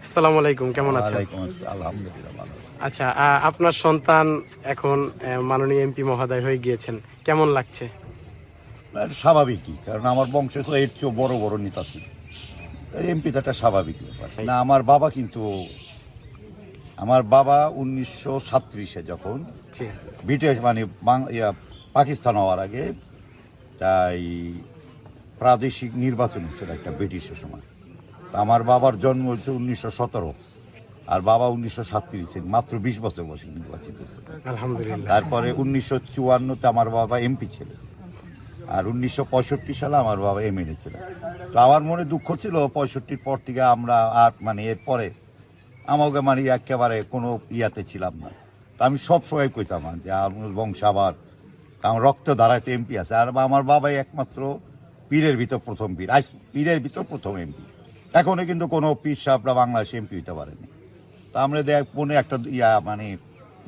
আসসালামু আলাইকুম, কেমন আছেন? ওয়ালাইকুম আসসালাম, আলহামদুলিল্লাহ ভালো আছি। আচ্ছা, আপনার সন্তান এখন মাননীয় এমপি মহোদয় হয়ে গিয়েছেন, কেমন লাগছে? আর স্বাভাবিকই, কারণ আমার বংশে তো এর চেয়েও বড় বড় নেতা ছিল। এমপি তো একটা স্বাভাবিক ব্যাপার না। আমার বাবা 1937-এ যখন জি। ব্রিটিশ মানে পাকিস্তান হওয়ার আগে তাই প্রাদেশিক নির্বাচন হচ্ছিল একটা ব্রিটিশের সময়। তো আমার বাবার জন্ম হচ্ছে 1917, আর বাবা 1937, মাত্র 20 বছর বয়সে নির্বাচিত হয়েছে। আলহামদুলিল্লাহ। তারপরে 1954-তে আমার বাবা এমপি ছিলেন, আর 1965 সালে আমার বাবা এমএলএ ছিলেন। তো আমার মনে দুঃখ ছিল 65-র পর থেকে আমরা আর এরপরে আমাকে একেবারে কোনো ইয়াতে ছিলাম না। তো আমি সবসময় কইতাম যে আমার বংশ আবার আমার রক্ত ধারাতে এমপি আছে, আর আমার বাবাই একমাত্র পীরের ভিতর প্রথম পীর, আজ পীরের ভিতর প্রথম এমপি। এখনো কিন্তু কোনো পীর সাহেবরা বাংলাদেশে এমপি হইতে পারেনি। তা আমরা মনে একটা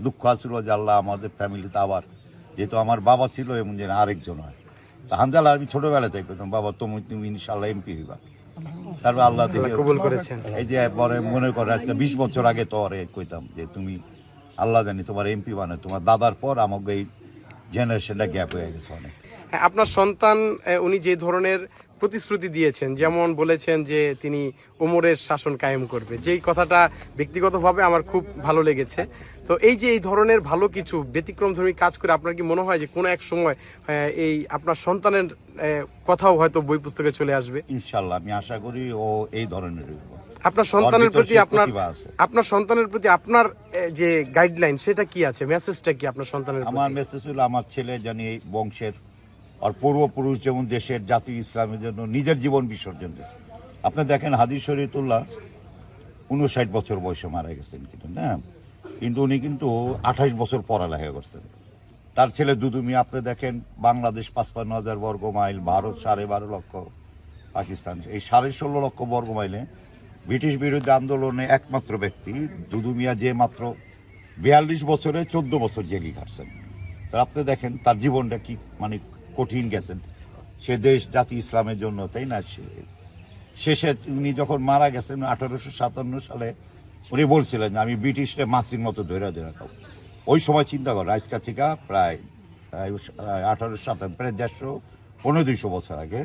দুঃখ আসছিল যে আল্লাহ আমাদের ফ্যামিলিতে আবার, যেহেতু আমার বাবা ছিল এমন যেন আরেকজন হয়। হানজাল আমি ছোটবেলা থেকে কইতাম, বাবা তুমি ইনশাল্লাহ এমপি হইবা। তারপর আল্লাহ কবুল করেছেন। এই যে পরে মনে করে আজকে 20 বছর আগে তো কইতাম যে তুমি আল্লাহ জানি তোমার এমপি বানায়, তোমার দাদার পর আমাকে এই জেনারেশনটা গ্যাপ হয়ে গেছে অনেক। হ্যাঁ, আপনার সন্তান উনি যে ধরনের প্রতিশ্রুতি দিয়েছেন, যেমন বলেছেন যে তিনি ওমরের শাসন কায়েম করবে, যেই কথাটা ব্যক্তিগতভাবে আমার খুব ভালো লেগেছে। তো এই যে এই ধরনের ভালো কিছু ব্যতিক্রমধর্মী কাজ করে আপনার কি মনে হয় যে কোনো এক সময় এই আপনার সন্তানের কথাও হয়তো বই পুস্তকে চলে আসবে? ইনশাল্লাহ আমি আশা করি ও এই ধরনের আপনার সন্তানের প্রতি আপনার সন্তানের প্রতি আপনার যে গাইডলাইন সেটা কি আছে, মেসেজটা কি আপনার সন্তানের প্রতি? আমার মেসেজ হলো আমার ছেলে জানি এই বংশের আর পূর্বপুরুষ যেমন দেশের জাতি ইসলামের জন্য নিজের জীবন বিসর্জন দিয়েছে। আপনি দেখেন হাদিস শরীয়তুল্লাহ 59 বছর বয়সে মারা গেছেন, কিন্তু না, কিন্তু উনি কিন্তু 28 বছর পড়ালেখা করছেন। তার ছেলে দুদু মিয়া আপনি দেখেন বাংলাদেশ 55,000 বর্গ মাইল, ভারত 12.5 লক্ষ, পাকিস্তান এই 16.5 লক্ষ বর্গ মাইলে ব্রিটিশ বিরোধী আন্দোলনে একমাত্র ব্যক্তি দুদু মিয়া, যে মাত্র 42 বছরে 14 বছর জেলি কাটছেন। তার আপনি দেখেন তার জীবনটা কি কঠিন গেছেন সে দেশ জাতি ইসলামের জন্য, তাই না? শেষে উনি যখন মারা গেছেন 1857 সালে উনি বলছিলেন যে আমি ব্রিটিশরে মাসির মতো ধরে খাবো। ওই সময় চিন্তা করেন আজকা থেকে প্রায় 1857, প্রায় 150-200 বছর আগে।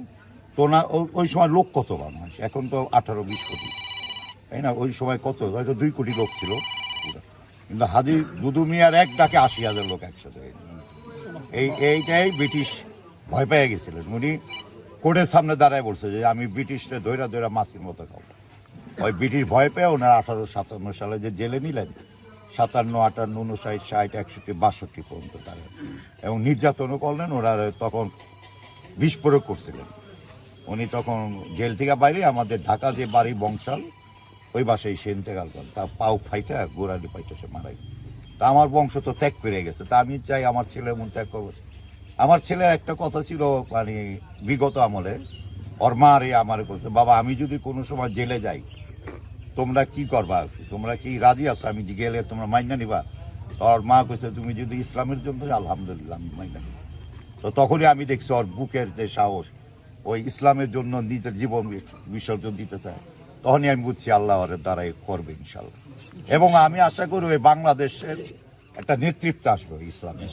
তো না ওই সময় লোক কত মানুষ, এখন তো 18-20 কোটি, তাই না? ওই সময় কত, হয়তো 2 কোটি লোক ছিল, কিন্তু হাজি দুদু মিয়ার এক ডাকে 80,000 লোক একসাথে। এইটাই ব্রিটিশ ভয় পেয়ে গেছিলেন। উনি কোর্টের সামনে দাঁড়ায় বলছে যে আমি ব্রিটিশরে ধৈরা মাসির মতো খাবো। ওই ব্রিটিশ ভয় পেয়ে ওনারা 1857 সালে যে জেলে নিলেন, 57, 58, 59, 60, 61, 62 পর্যন্ত তারা, এবং নির্যাতনও করলেন। ওরা তখন বিষ প্রয়োগ করছিলেন। উনি তখন জেল থেকে বাইরে আমাদের ঢাকা যে বাড়ি বংশাল, ওই বাসায় সে ইন্তেকাল করেন। তা পাও ফাইটা গোড়ালি পাইটা সে মারাই। তা আমার বংশ তো ত্যাগ পেরে গেছে, তা আমি চাই আমার ছেলে এমন ত্যাগ করবে। আমার ছেলের একটা কথা ছিল বিগত আমলে, ওর মা আমার বলছে, বাবা আমি যদি কোনো সময় জেলে যাই তোমরা কি করবা, তোমরা কি রাজি আছো আমি গেলে তোমরা মাইনা নিবা? ওর মা কইছে তুমি যদি ইসলামের জন্য, আলহামদুলিল্লাহ আমি মাইনা নিব। তো তখনই আমি দেখছি ওর বুকের যে সাহস, ওই ইসলামের জন্য নিজের জীবন বিসর্জন দিতে চায়। তখনই আমি বুঝছি আল্লাহ ওর দ্বারাই করবে ইনশাল্লাহ। এবং আমি আশা করি ওই বাংলাদেশের একটা নেতৃত্ব আসবে ইসলামের।